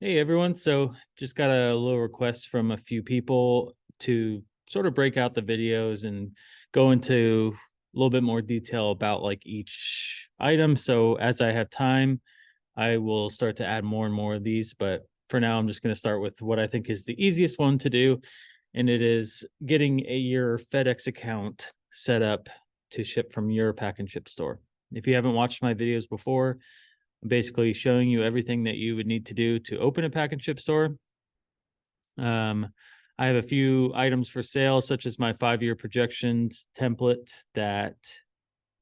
Hey everyone. So just got a little request from a few people to sort of break out the videos and go into a little bit more detail about like each item. So as I have time, I will start to add more and more of these. But for now, I'm just going to start with what I think is the easiest one to do. And it is getting your FedEx account set up to ship from your pack and ship store. If you haven't watched my videos before, basically showing you everything that you would need to do to open a pack and ship store. Um, I have a few items for sale, such as my 5-year projections template that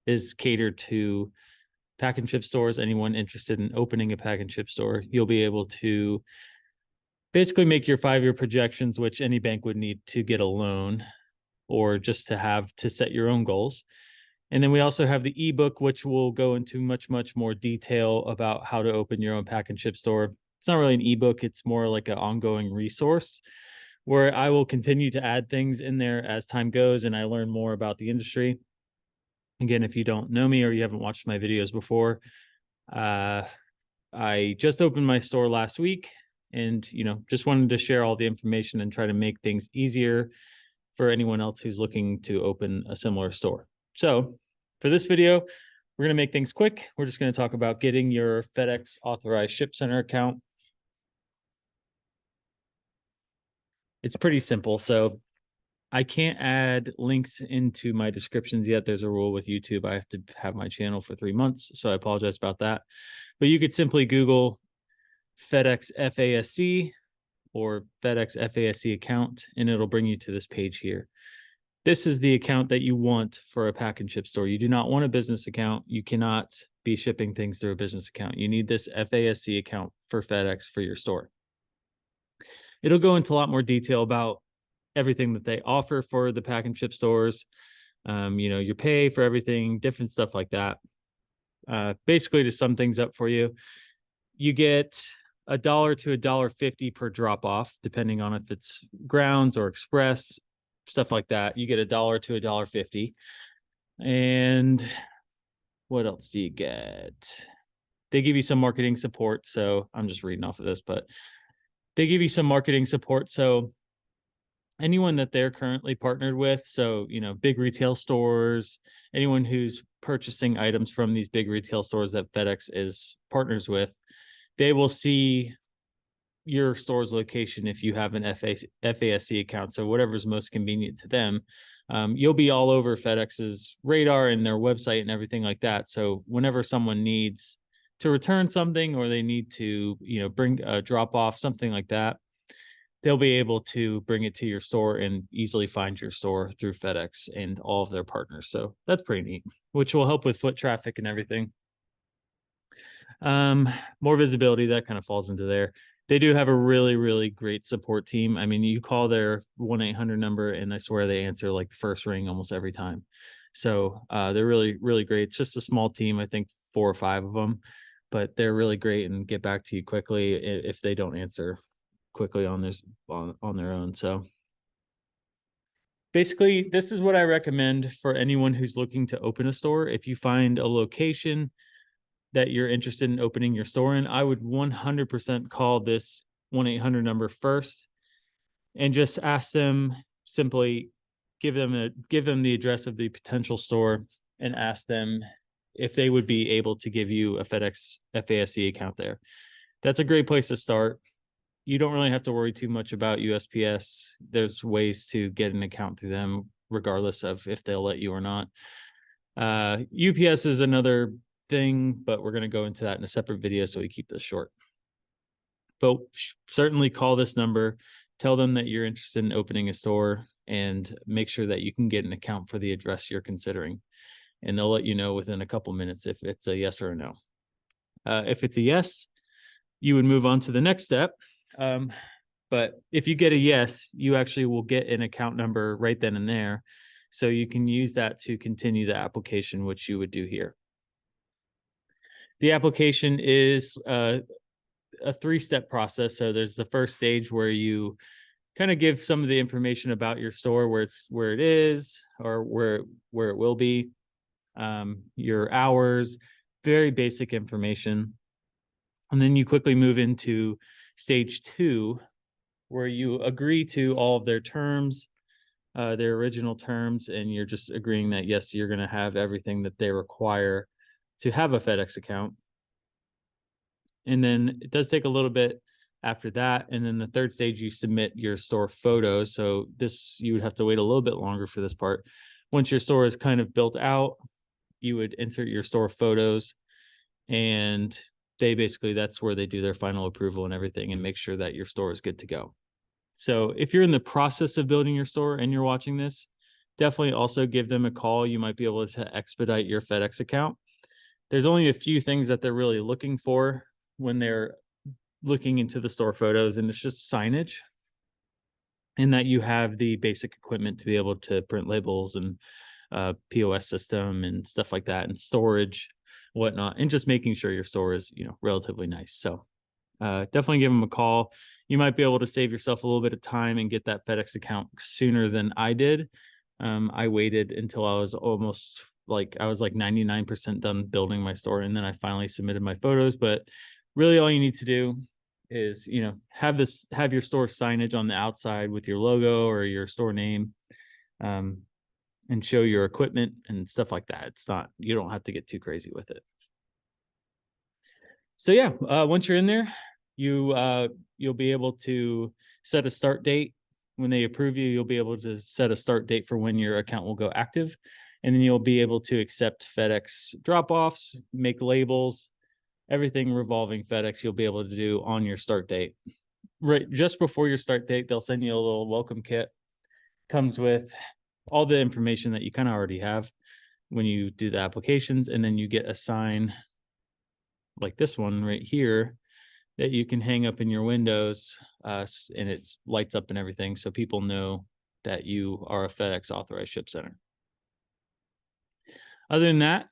is catered to pack and ship stores. Anyone interested in opening a pack and ship store, you'll be able to basically make your 5-year projections, which any bank would need to get a loan or just to have to set your own goals. And then we also have the ebook, which will go into much more detail about how to open your own pack and ship store. It's not really an ebook, it's more like an ongoing resource where I will continue to add things in there as time goes and I learn more about the industry. Again, if you don't know me or you haven't watched my videos before, uh, I just opened my store last week and, just wanted to share all the information and try to make things easier for anyone else who's looking to open a similar store. So for this video, we're going to make things quick. We're just going to talk about getting your FedEx authorized ship center account. It's pretty simple. So I can't add links into my descriptions yet. There's a rule with YouTube. I have to have my channel for 3 months. So I apologize about that. But you could simply Google FedEx FASC or FedEx FASC account, and it'll bring you to this page here. This is the account that you want for a pack and ship store. You do not want a business account. You cannot be shipping things through a business account. You need this FASC account for FedEx for your store. It'll go into a lot more detail about everything that they offer for the pack and ship stores, your pay for everything, different stuff like that. Basically, to sum things up for you, you get $1 to $1.50 per drop off, depending on if it's grounds or express, stuff like that. You get $1 to $1.50. And what else do you get? They give you some marketing support. So I'm just reading off of this, but they give you some marketing support. So anyone that they're currently partnered with, so, big retail stores, anyone who's purchasing items from these big retail stores that FedEx is partners with, they will see your store's location if you have an FASC account. So whatever's most convenient to them. You'll be all over FedEx's radar and their website and everything like that. So whenever someone needs to return something or they need to, bring a drop off, something like that, they'll be able to bring it to your store and easily find your store through FedEx and all of their partners. So that's pretty neat, which will help with foot traffic and everything. More visibility, that kind of falls into there. They do have a really great support team. I mean, you call their 1-800 number and I swear they answer like the first ring almost every time. So they're really great. It's just a small team, I think 4 or 5 of them, but they're really great and get back to you quickly if they don't answer quickly on their own. So basically, this is what I recommend for anyone who's looking to open a store. If you find a location that you're interested in opening your store in, I would 100% call this 1-800 number first and just ask them, simply give them the address of the potential store and ask them if they would be able to give you a FedEx FASC account there. That's a great place to start. You don't really have to worry too much about USPS. There's ways to get an account through them regardless of if they'll let you or not. UPS is another thing, but we're going to go into that in a separate video, so we keep this short. But certainly call this number, tell them that you're interested in opening a store, and make sure that you can get an account for the address you're considering. And they'll let you know within a couple minutes if it's a yes or a no. If it's a yes, you would move on to the next step. But if you get a yes, you actually will get an account number right then and there. So you can use that to continue the application, which you would do here. The application is a 3-step process. So there's the first stage where you kind of give some of the information about your store, where it is or where it will be, your hours, very basic information. And then you quickly move into stage 2, where you agree to all of their terms, their original terms, and you're just agreeing that, yes, you're going to have everything that they require to have a FedEx account. And then it does take a little bit after that. And then the third stage, you submit your store photos. So this, you would have to wait a little bit longer for this part. Once your store is kind of built out, you would insert your store photos, and they basically, that's where they do their final approval and everything and make sure that your store is good to go. So if you're in the process of building your store and you're watching this, definitely also give them a call. You might be able to expedite your FedEx account. There's only a few things that they're really looking for when they're looking into the store photos, and it's just signage, and that you have the basic equipment to be able to print labels and POS system and stuff like that, and storage, whatnot, and just making sure your store is, relatively nice. So definitely give them a call. You might be able to save yourself a little bit of time and get that FedEx account sooner than I did. I waited until I was almost like 99% done building my store, and then I finally submitted my photos. But really, all you need to do is, have your store signage on the outside with your logo or your store name, and show your equipment and stuff like that. You don't have to get too crazy with it. So yeah, once you're in there, you'll be able to set a start date. When they approve you, you'll be able to set a start date for when your account will go active. And then you'll be able to accept FedEx drop-offs, make labels, everything revolving FedEx you'll be able to do on your start date. Right just before your start date, they'll send you a little welcome kit. Comes with all the information that you kind of already have when you do the applications, and then you get a sign like this one right here that you can hang up in your windows, and it lights up and everything, so people know that you are a FedEx authorized ship center. Other than that,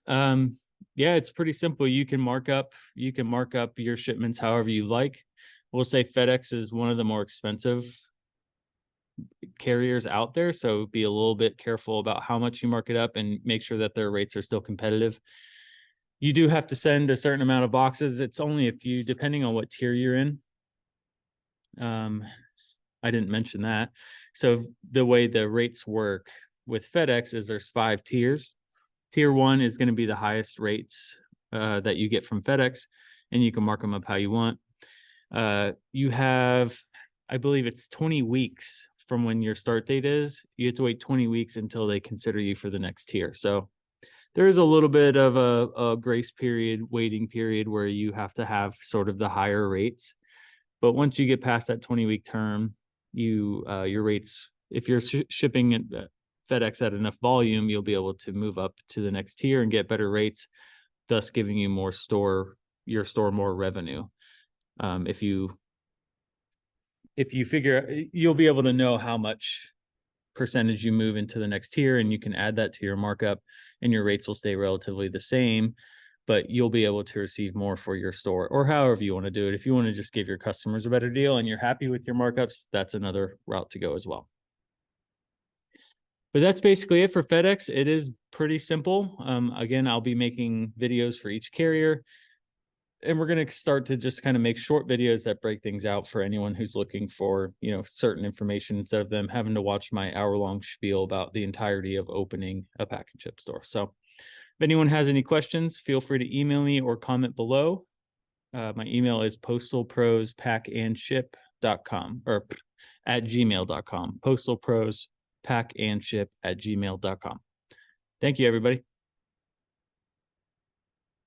yeah, it's pretty simple. You can mark up your shipments however you like. We'll say FedEx is one of the more expensive carriers out there, so be a little bit careful about how much you mark it up and make sure that their rates are still competitive. You do have to send a certain amount of boxes. It's only a few, depending on what tier you're in. I didn't mention that. So the way the rates work with FedEx is there's 5 tiers. Tier 1 is going to be the highest rates that you get from FedEx, and you can mark them up how you want. You have, I believe it's 20 weeks from when your start date is. You have to wait 20 weeks until they consider you for the next tier. So there is a little bit of a grace period, waiting period, where you have to have sort of the higher rates. But once you get past that 20-week term, your rates, if you're shipping at FedEx at enough volume, you'll be able to move up to the next tier and get better rates, thus giving you your store more revenue. If you figure, you'll be able to know how much percentage you move into the next tier, and you can add that to your markup, and your rates will stay relatively the same, but you'll be able to receive more for your store, or however you want to do it. If you want to just give your customers a better deal and you're happy with your markups, that's another route to go as well. But that's basically it for FedEx. It is pretty simple. Again, I'll be making videos for each carrier, and we're going to start to just kind of make short videos that break things out for anyone who's looking for, certain information, instead of them having to watch my hour-long spiel about the entirety of opening a pack and ship store. So if anyone has any questions, feel free to email me or comment below. My email is postalprospackandship.com or at gmail.com. Postalprospackandship@gmail.com. Thank you, everybody.